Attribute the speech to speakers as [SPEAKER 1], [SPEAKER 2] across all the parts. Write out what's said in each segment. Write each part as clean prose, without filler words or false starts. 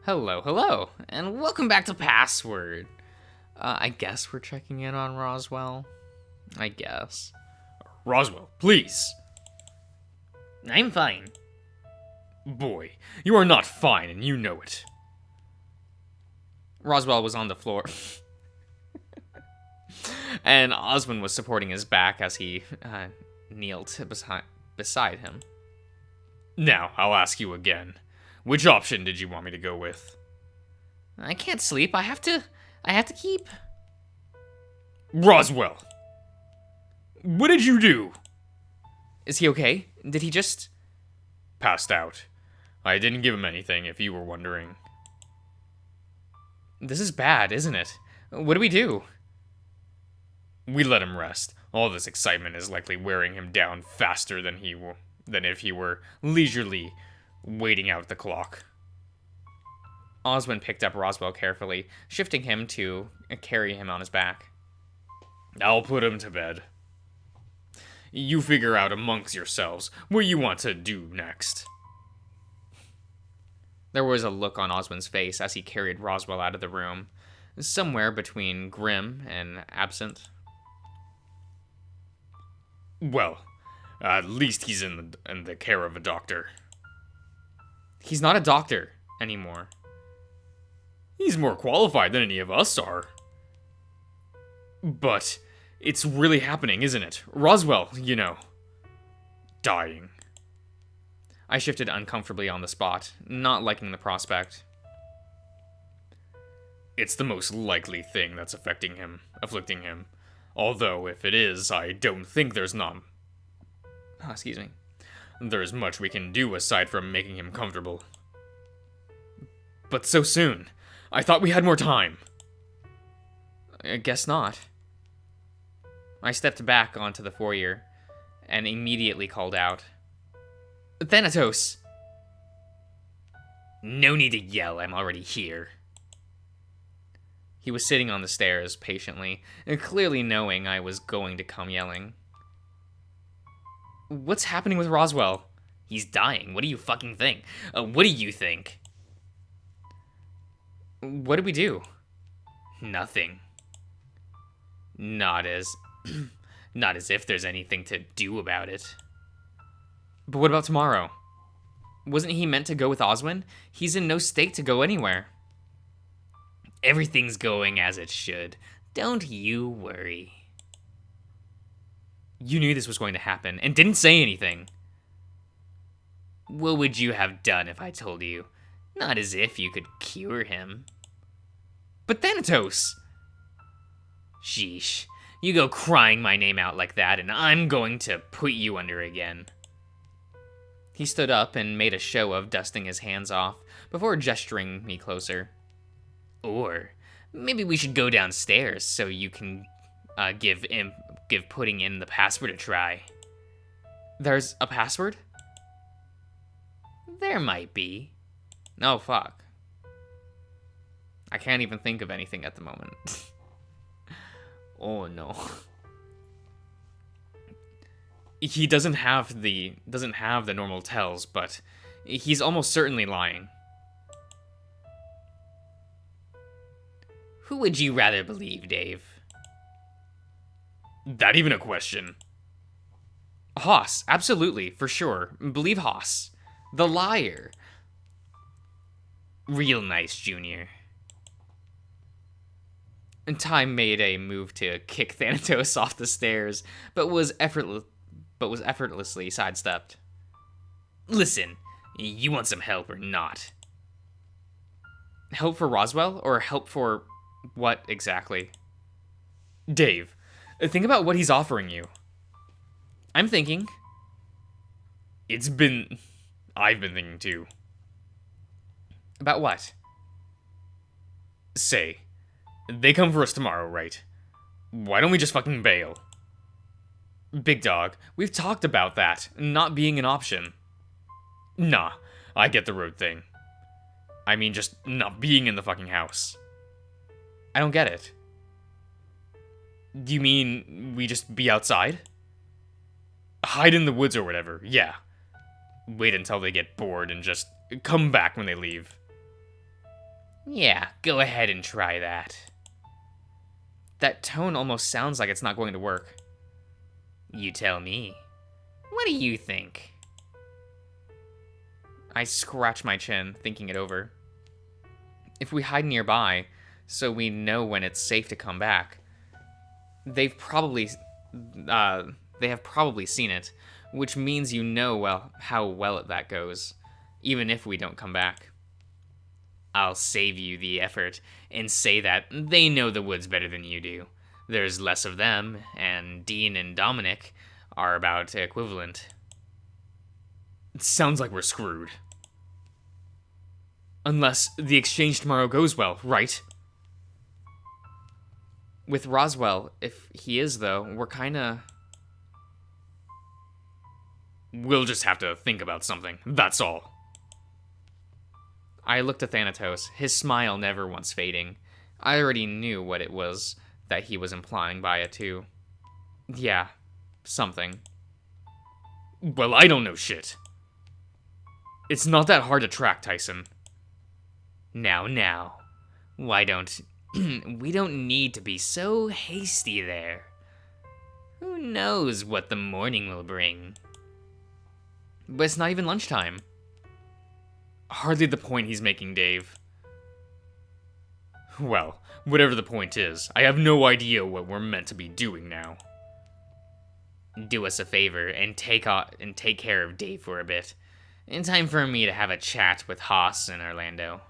[SPEAKER 1] Hello, hello, and welcome back to Password. I guess we're checking in on Roswell. I guess.
[SPEAKER 2] Roswell, please.
[SPEAKER 1] I'm fine.
[SPEAKER 2] Boy, you are not fine and you know it.
[SPEAKER 1] Roswell was on the floor. And Osmond was supporting his back as he kneeled beside him.
[SPEAKER 2] Now, I'll ask you again. Which option did you want me to go with?
[SPEAKER 1] I can't sleep. I have to keep.
[SPEAKER 2] Roswell! What did you do?
[SPEAKER 1] Is he okay? Did he just...
[SPEAKER 2] Passed out. I didn't give him anything, if you were wondering.
[SPEAKER 1] This is bad, isn't it? What do we do?
[SPEAKER 2] We let him rest. All this excitement is likely wearing him down faster than if he were leisurely waiting out the clock.
[SPEAKER 1] Osmond picked up Roswell carefully, shifting him to carry him on his back.
[SPEAKER 2] I'll put him to bed. You figure out amongst yourselves what you want to do next.
[SPEAKER 1] There was a look on Osmond's face as he carried Roswell out of the room, somewhere between grim and absent.
[SPEAKER 2] Well, at least he's in the care of a doctor.
[SPEAKER 1] He's not a doctor anymore.
[SPEAKER 2] He's more qualified than any of us are. But it's really happening, isn't it? Roswell, you know. Dying.
[SPEAKER 1] I shifted uncomfortably on the spot, not liking the prospect.
[SPEAKER 2] It's the most likely thing that's afflicting him. Although, if it is, I don't think there's There's much we can do aside from making him comfortable. But so soon. I thought we had more time.
[SPEAKER 1] I guess not. I stepped back onto the foyer and immediately called out, Thanatos!
[SPEAKER 2] No need to yell, I'm already here.
[SPEAKER 1] He was sitting on the stairs patiently, clearly knowing I was going to come yelling. What's happening with Roswell?
[SPEAKER 2] He's dying. What do you fucking think? What do you think?
[SPEAKER 1] What did we do?
[SPEAKER 2] Nothing. Not as if there's anything to do about it.
[SPEAKER 1] But what about tomorrow? Wasn't he meant to go with Oswin? He's in no state to go anywhere.
[SPEAKER 2] Everything's going as it should. Don't you worry.
[SPEAKER 1] You knew this was going to happen and didn't say anything.
[SPEAKER 2] What would you have done if I told you? Not as if you could cure him.
[SPEAKER 1] But Thanatos!
[SPEAKER 2] Sheesh. You go crying my name out like that, and I'm going to put you under again.
[SPEAKER 1] He stood up and made a show of dusting his hands off before gesturing me closer.
[SPEAKER 2] Or maybe we should go downstairs so you can give putting in the password a try.
[SPEAKER 1] There's a password?
[SPEAKER 2] There might be.
[SPEAKER 1] Oh, fuck. I can't even think of anything at the moment. Oh, no. He doesn't have the normal tells, but he's almost certainly lying.
[SPEAKER 2] Who would you rather believe, Dave? That even a question?
[SPEAKER 1] Haas, absolutely, for sure. Believe Haas. The liar.
[SPEAKER 2] Real nice, Junior.
[SPEAKER 1] And Time made a move to kick Thanatos off the stairs, but was effortlessly sidestepped.
[SPEAKER 2] Listen, you want some help or not?
[SPEAKER 1] Help for Roswell, or help for what exactly?
[SPEAKER 2] Dave, think about what he's offering you.
[SPEAKER 1] I'm thinking.
[SPEAKER 2] I've been thinking too.
[SPEAKER 1] About what?
[SPEAKER 2] Say, they come for us tomorrow, right? Why don't we just fucking bail?
[SPEAKER 1] Big dog, we've talked about that not being an option.
[SPEAKER 2] Nah, I get the road thing. I mean, just not being in the fucking house.
[SPEAKER 1] I don't get it.
[SPEAKER 2] Do you mean we just be outside? Hide in the woods or whatever, yeah. Wait until they get bored and just come back when they leave.
[SPEAKER 1] Yeah, go ahead and try that. That tone almost sounds like it's not going to work. You tell me. What do you think? I scratch my chin, thinking it over. If we hide nearby, so we know when it's safe to come back, they've probably, they have probably seen it, which means you know well how well that goes, even if we don't come back. I'll save you the effort and say that they know the woods better than you do. There's less of them, and Dean and Dominic are about equivalent.
[SPEAKER 2] It sounds like we're screwed.
[SPEAKER 1] Unless the exchange tomorrow goes well, right? With Roswell, if he is, though, we're kinda...
[SPEAKER 2] We'll just have to think about something, that's all.
[SPEAKER 1] I looked at Thanatos, his smile never once fading. I already knew what it was that he was implying by it, too. Yeah, something.
[SPEAKER 2] Well, I don't know shit. It's not that hard to track, Tyson.
[SPEAKER 1] Now. Why don't... we don't need to be so hasty there. Who knows what the morning will bring? But it's not even lunchtime.
[SPEAKER 2] Hardly the point he's making, Dave. Well, whatever the point is, I have no idea what we're meant to be doing now.
[SPEAKER 1] Do us a favor and take care of Dave for a bit. In time for me to have a chat with Haas in Orlando.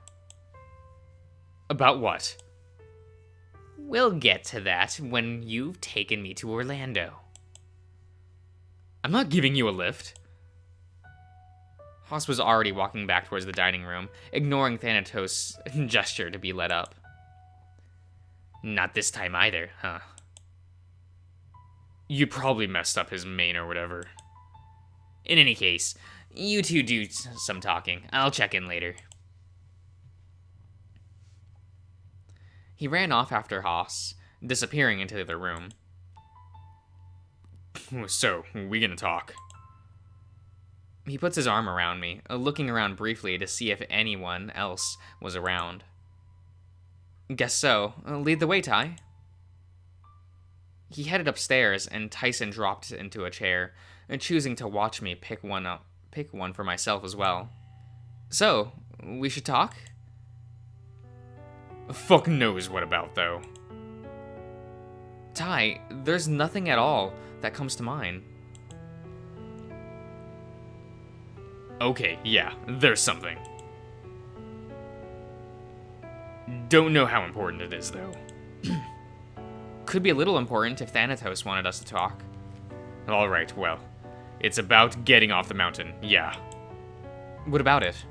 [SPEAKER 2] About what?
[SPEAKER 1] We'll get to that when you've taken me to Orlando.
[SPEAKER 2] I'm not giving you a lift.
[SPEAKER 1] Haas was already walking back towards the dining room, ignoring Thanatos' gesture to be let up. Not this time either, huh?
[SPEAKER 2] You probably messed up his mane or whatever.
[SPEAKER 1] In any case, you two do some talking. I'll check in later. He ran off after Haas, disappearing into the other room.
[SPEAKER 2] So, we gonna talk?
[SPEAKER 1] He puts his arm around me, looking around briefly to see if anyone else was around. Guess so. Lead the way, Ty. He headed upstairs, and Tyson dropped into a chair, choosing to watch me pick one for myself as well. So, we should talk?
[SPEAKER 2] Fuck knows what about, though.
[SPEAKER 1] Ty, there's nothing at all that comes to mind.
[SPEAKER 2] Okay, yeah, there's something. Don't know how important it is, though.
[SPEAKER 1] Could be a little important if Thanatos wanted us to talk.
[SPEAKER 2] Alright, well, it's about getting off the mountain, yeah.
[SPEAKER 1] What about it?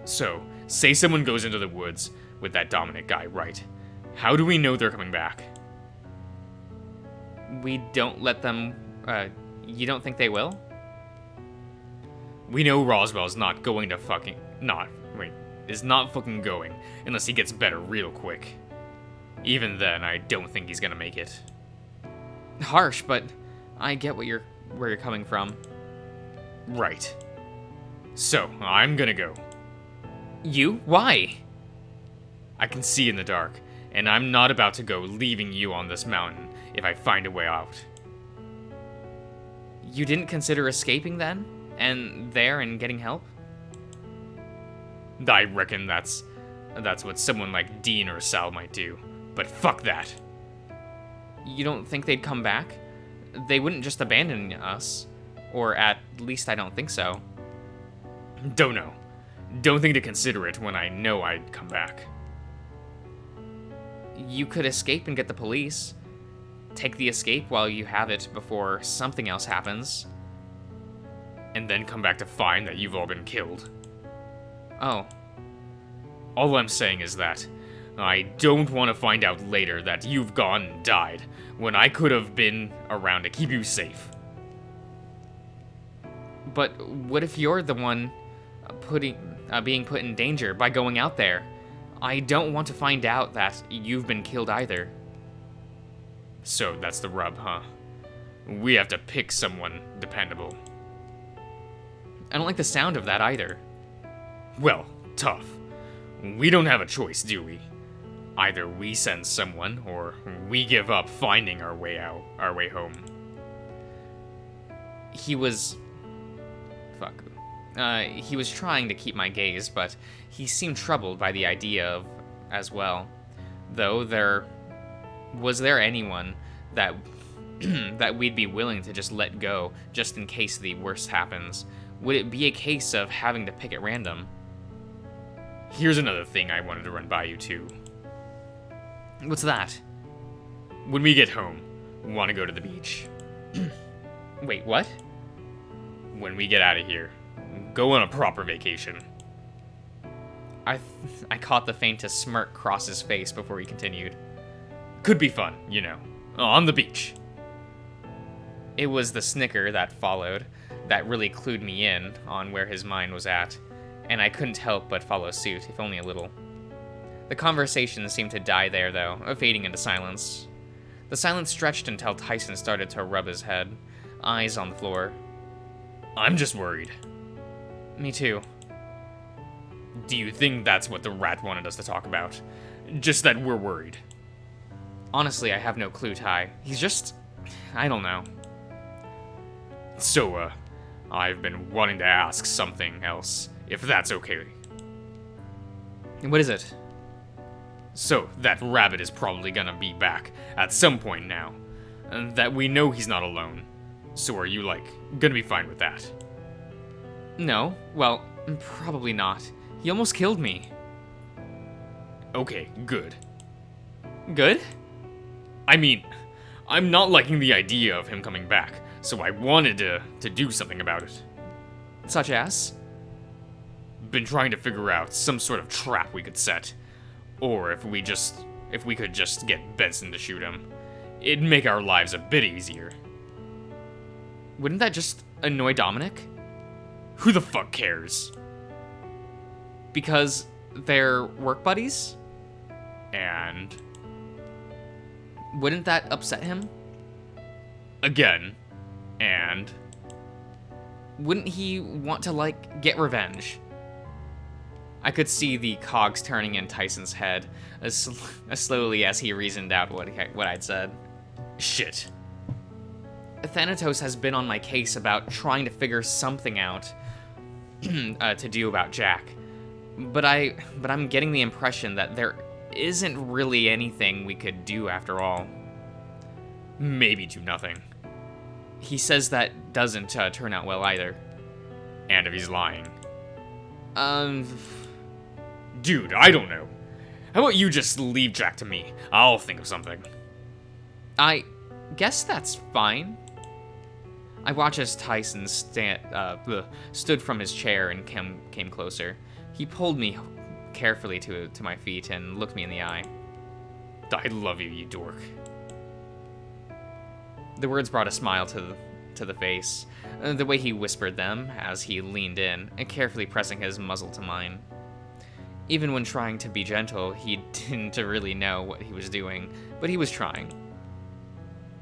[SPEAKER 2] So, say someone goes into the woods with that Dominic guy, right? How do we know they're coming back?
[SPEAKER 1] We don't let them, you don't think they will?
[SPEAKER 2] We know Roswell's not going to fucking... is not fucking going unless he gets better real quick. Even then, I don't think he's gonna make it.
[SPEAKER 1] Harsh, but I get where you're coming from.
[SPEAKER 2] Right. So, I'm gonna go.
[SPEAKER 1] You? Why?
[SPEAKER 2] I can see in the dark, and I'm not about to go leaving you on this mountain if I find a way out.
[SPEAKER 1] You didn't consider escaping then? And getting help?
[SPEAKER 2] I reckon that's what someone like Dean or Sal might do. But fuck that.
[SPEAKER 1] You don't think they'd come back? They wouldn't just abandon us. Or at least I don't think so.
[SPEAKER 2] Don't know. Don't think to consider it when I know I'd come back.
[SPEAKER 1] You could escape and get the police. Take the escape while you have it before something else happens.
[SPEAKER 2] And then come back to find that you've all been killed.
[SPEAKER 1] Oh.
[SPEAKER 2] All I'm saying is that I don't want to find out later that you've gone and died when I could have been around to keep you safe.
[SPEAKER 1] But what if you're the one being put in danger by going out there? I don't want to find out that you've been killed either.
[SPEAKER 2] So that's the rub, huh? We have to pick someone dependable.
[SPEAKER 1] I don't like the sound of that either.
[SPEAKER 2] Well, tough. We don't have a choice, do we? Either we send someone, or we give up finding our way home.
[SPEAKER 1] He was... Fuck. He was trying to keep my gaze, but he seemed troubled by the idea of as well. Though was there anyone that that we'd be willing to just let go just in case the worst happens? Would it be a case of having to pick at random?
[SPEAKER 2] Here's another thing I wanted to run by you too.
[SPEAKER 1] What's that?
[SPEAKER 2] When we get home, we want to go to the beach.
[SPEAKER 1] Wait, what?
[SPEAKER 2] When we get out of here, go on a proper vacation.
[SPEAKER 1] I caught the faintest smirk cross his face before he continued.
[SPEAKER 2] Could be fun, on the beach.
[SPEAKER 1] It was the snicker that followed that really clued me in on where his mind was at, and I couldn't help but follow suit, if only a little. The conversation seemed to die there, though, fading into silence. The silence stretched until Tyson started to rub his head, eyes on the floor.
[SPEAKER 2] I'm just worried.
[SPEAKER 1] Me too.
[SPEAKER 2] Do you think that's what the rat wanted us to talk about? Just that we're worried?
[SPEAKER 1] Honestly, I have no clue, Ty. He's just... I don't know.
[SPEAKER 2] So, I've been wanting to ask something else, if that's okay.
[SPEAKER 1] What is it?
[SPEAKER 2] So, that rabbit is probably gonna be back at some point now. And that we know he's not alone. So are you, gonna be fine with that?
[SPEAKER 1] No. Well, probably not. He almost killed me.
[SPEAKER 2] Okay, good.
[SPEAKER 1] Good?
[SPEAKER 2] I mean, I'm not liking the idea of him coming back, so I wanted to do something about it.
[SPEAKER 1] Such as?
[SPEAKER 2] Been trying to figure out some sort of trap we could set. Or if we could just get Benson to shoot him. It'd make our lives a bit easier.
[SPEAKER 1] Wouldn't that just annoy Dominic?
[SPEAKER 2] Who the fuck cares?
[SPEAKER 1] Because they're work buddies?
[SPEAKER 2] And...
[SPEAKER 1] Wouldn't that upset him?
[SPEAKER 2] Again. And...
[SPEAKER 1] Wouldn't he want to, get revenge? I could see the cogs turning in Tyson's head as slowly as he reasoned out what I'd said.
[SPEAKER 2] Shit.
[SPEAKER 1] Thanatos has been on my case about trying to figure something out to do about Jack. But I'm getting the impression that there isn't really anything we could do after all.
[SPEAKER 2] Maybe do nothing.
[SPEAKER 1] He says that doesn't turn out well either.
[SPEAKER 2] And if he's lying. Dude, I don't know. How about you just leave Jack to me? I'll think of something.
[SPEAKER 1] I guess that's fine. I watched as Tyson stood from his chair and came closer. He pulled me carefully to my feet and looked me in the eye.
[SPEAKER 2] I love you, you dork.
[SPEAKER 1] The words brought a smile to the face, the way he whispered them as he leaned in, carefully pressing his muzzle to mine. Even when trying to be gentle, he didn't really know what he was doing, but he was trying.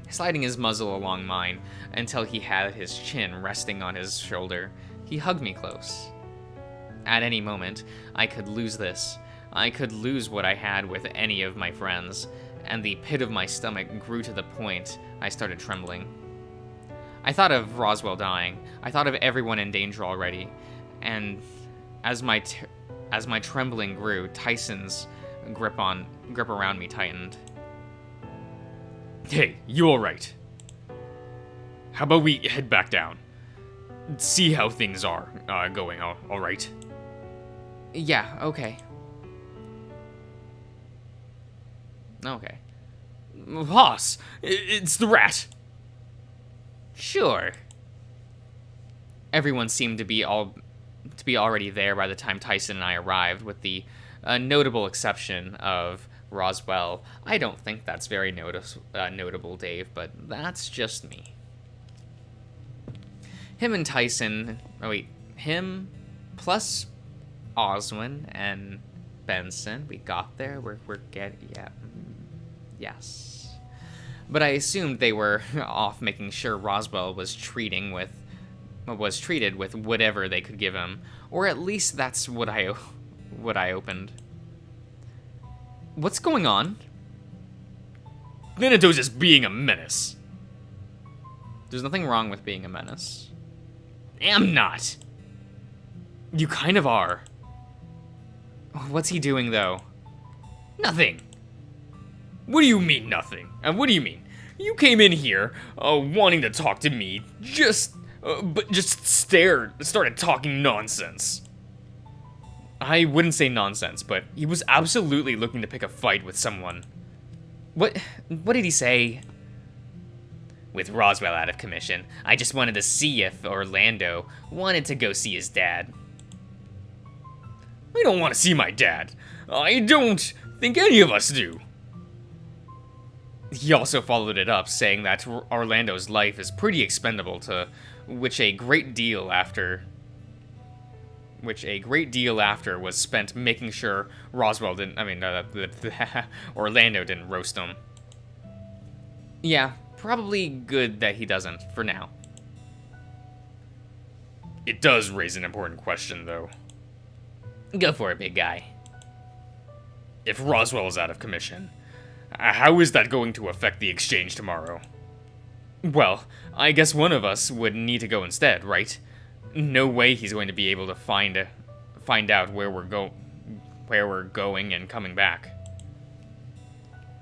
[SPEAKER 1] Sliding his muzzle along mine until he had his chin resting on his shoulder, he hugged me close. At any moment, I could lose this. I could lose what I had with any of my friends, and the pit of my stomach grew to the point I started trembling. I thought of Roswell dying. I thought of everyone in danger already, and as my trembling grew, Tyson's grip around me tightened.
[SPEAKER 2] Hey, you alright? How about we head back down? See how things are going, alright?
[SPEAKER 1] Yeah, okay. Okay.
[SPEAKER 2] Hoss, it's the rat!
[SPEAKER 1] Sure. Everyone seemed to be already there by the time Tyson and I arrived, with the notable exception of Roswell. I don't think that's very notable, Dave, but that's just me. Him plus Oswin and Benson, we got there. Yes. But I assumed they were off making sure Roswell was treated with whatever they could give him, or at least that's what I opened. What's going on?
[SPEAKER 2] Minato's just being a menace.
[SPEAKER 1] There's nothing wrong with being a menace.
[SPEAKER 2] I'm not.
[SPEAKER 1] You kind of are. What's he doing, though?
[SPEAKER 2] Nothing. What do you mean, nothing? And what do you mean? You came in here, wanting to talk to me, but just started talking nonsense.
[SPEAKER 1] I wouldn't say nonsense, but he was absolutely looking to pick a fight with someone. What did he say?
[SPEAKER 2] With Roswell out of commission, I just wanted to see if Orlando wanted to go see his dad. I don't want to see my dad. I don't think any of us do.
[SPEAKER 1] He also followed it up, saying that Orlando's life is pretty expendable, to which a great deal after was spent making sure Orlando didn't roast him. Yeah, probably good that he doesn't, for now.
[SPEAKER 2] It does raise an important question, though.
[SPEAKER 1] Go for it, big guy.
[SPEAKER 2] If Roswell is out of commission, how is that going to affect the exchange tomorrow?
[SPEAKER 1] Well, I guess one of us would need to go instead, right? No way he's going to be able to find out where we're going and coming back.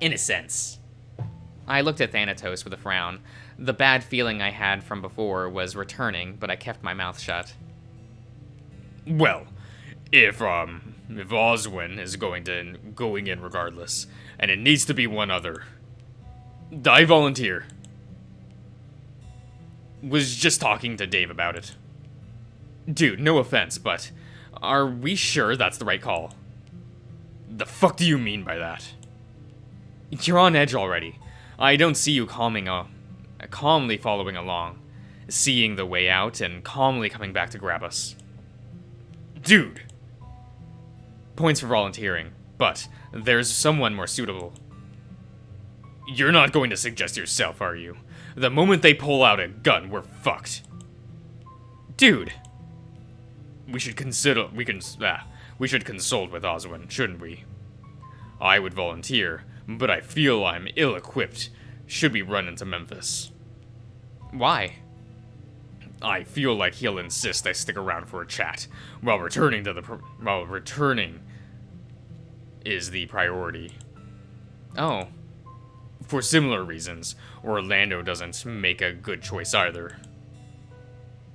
[SPEAKER 2] In a sense.
[SPEAKER 1] I looked at Thanatos with a frown. The bad feeling I had from before was returning, but I kept my mouth shut.
[SPEAKER 2] Well, if Oswin is going in regardless, and it needs to be one other, I volunteer. Was just talking to Dave about it.
[SPEAKER 1] Dude, no offense, but are we sure that's the right call?
[SPEAKER 2] The fuck do you mean by that?
[SPEAKER 1] You're on edge already. I don't see you calmly following along, seeing the way out and calmly coming back to grab us.
[SPEAKER 2] Dude!
[SPEAKER 1] Points for volunteering, but there's someone more suitable.
[SPEAKER 2] You're not going to suggest yourself, are you? The moment they pull out a gun, we're fucked.
[SPEAKER 1] Dude!
[SPEAKER 2] We should consult with Oswin, shouldn't we? I would volunteer, but I feel I'm ill-equipped should we run into Memphis.
[SPEAKER 1] Why?
[SPEAKER 2] I feel like he'll insist I stick around for a chat, while returning is the priority.
[SPEAKER 1] Oh.
[SPEAKER 2] For similar reasons, Orlando doesn't make a good choice either.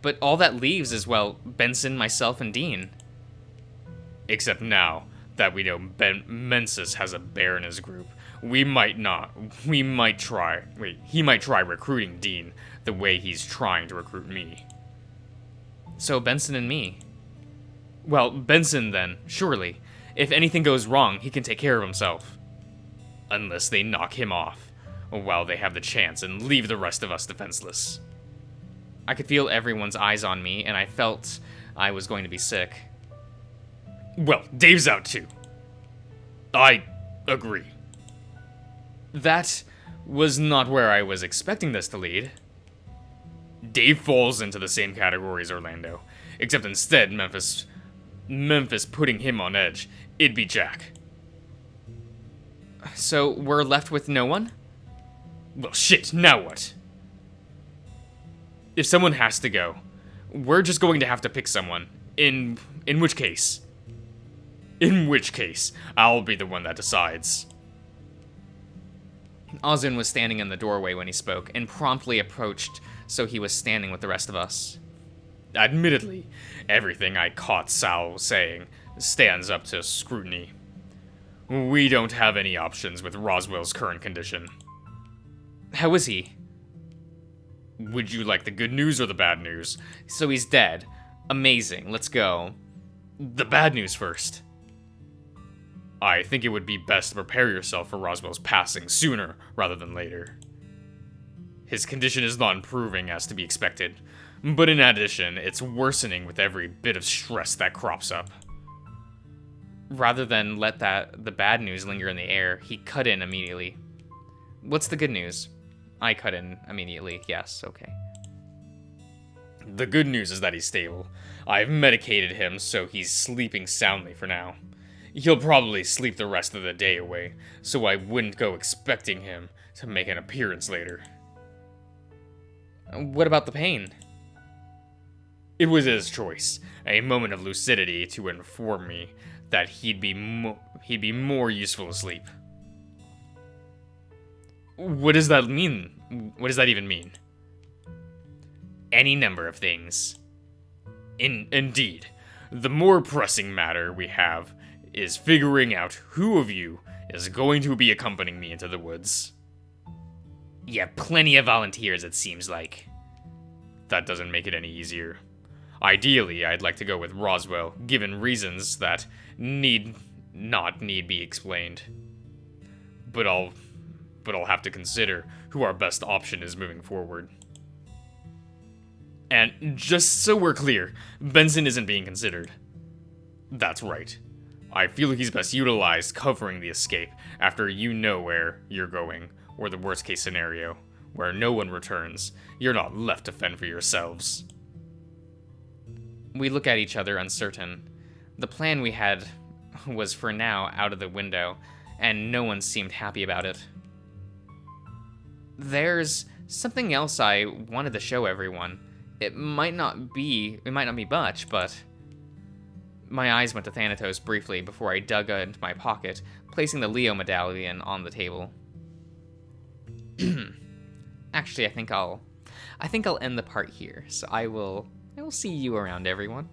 [SPEAKER 1] But all that leaves is, well, Benson, myself, and Dean.
[SPEAKER 2] Except now that we know Mensis has a bear in his group, he might try recruiting Dean the way he's trying to recruit me.
[SPEAKER 1] So Benson and me. Well, Benson then, surely. If anything goes wrong, he can take care of himself.
[SPEAKER 2] Unless they knock him off, while they have the chance and leave the rest of us defenseless.
[SPEAKER 1] I could feel everyone's eyes on me, and I felt I was going to be sick.
[SPEAKER 2] Well, Dave's out too. I agree.
[SPEAKER 1] That was not where I was expecting this to lead.
[SPEAKER 2] Dave falls into the same category as Orlando, except instead Memphis putting him on edge, it'd be Jack.
[SPEAKER 1] So we're left with no one?
[SPEAKER 2] Well, shit, now what?
[SPEAKER 1] If someone has to go, we're just going to have to pick someone. In which case?
[SPEAKER 2] In which case, I'll be the one that decides.
[SPEAKER 1] Ozun was standing in the doorway when he spoke, and promptly approached, so he was standing with the rest of us.
[SPEAKER 2] Admittedly, everything I caught Sal saying stands up to scrutiny. We don't have any options with Roswell's current condition.
[SPEAKER 1] How is he?
[SPEAKER 2] Would you like the good news or the bad news?
[SPEAKER 1] So he's dead. Amazing, let's go.
[SPEAKER 2] The bad news first. I think it would be best to prepare yourself for Roswell's passing sooner rather than later. His condition is not improving as to be expected, but in addition, it's worsening with every bit of stress that crops up.
[SPEAKER 1] Rather than let the bad news linger in the air, he cut in immediately. What's the good news? I cut in immediately. Yes, okay.
[SPEAKER 2] The good news is that he's stable. I've medicated him, so he's sleeping soundly for now. He'll probably sleep the rest of the day away, so I wouldn't go expecting him to make an appearance later.
[SPEAKER 1] What about the pain?
[SPEAKER 2] It was his choice, a moment of lucidity to inform me that he'd be more useful asleep. What does that mean? What does that even mean?
[SPEAKER 1] Any number of things.
[SPEAKER 2] Indeed. The more pressing matter we have is figuring out who of you is going to be accompanying me into the woods.
[SPEAKER 1] Yeah, plenty of volunteers, it seems like.
[SPEAKER 2] That doesn't make it any easier. Ideally, I'd like to go with Roswell, given reasons that need be explained. But I'll have to consider who our best option is moving forward. And just so we're clear, Benson isn't being considered. That's right. I feel he's best utilized covering the escape after you know where you're going, or the worst case scenario, where no one returns, you're not left to fend for yourselves.
[SPEAKER 1] We look at each other uncertain. The plan we had was for now out of the window, and no one seemed happy about it. There's something else I wanted to show everyone. It might not be much, but... My eyes went to Thanatos briefly before I dug into my pocket, placing the Leo medallion on the table. Actually, I think I'll end the part here. So I will see you around, everyone.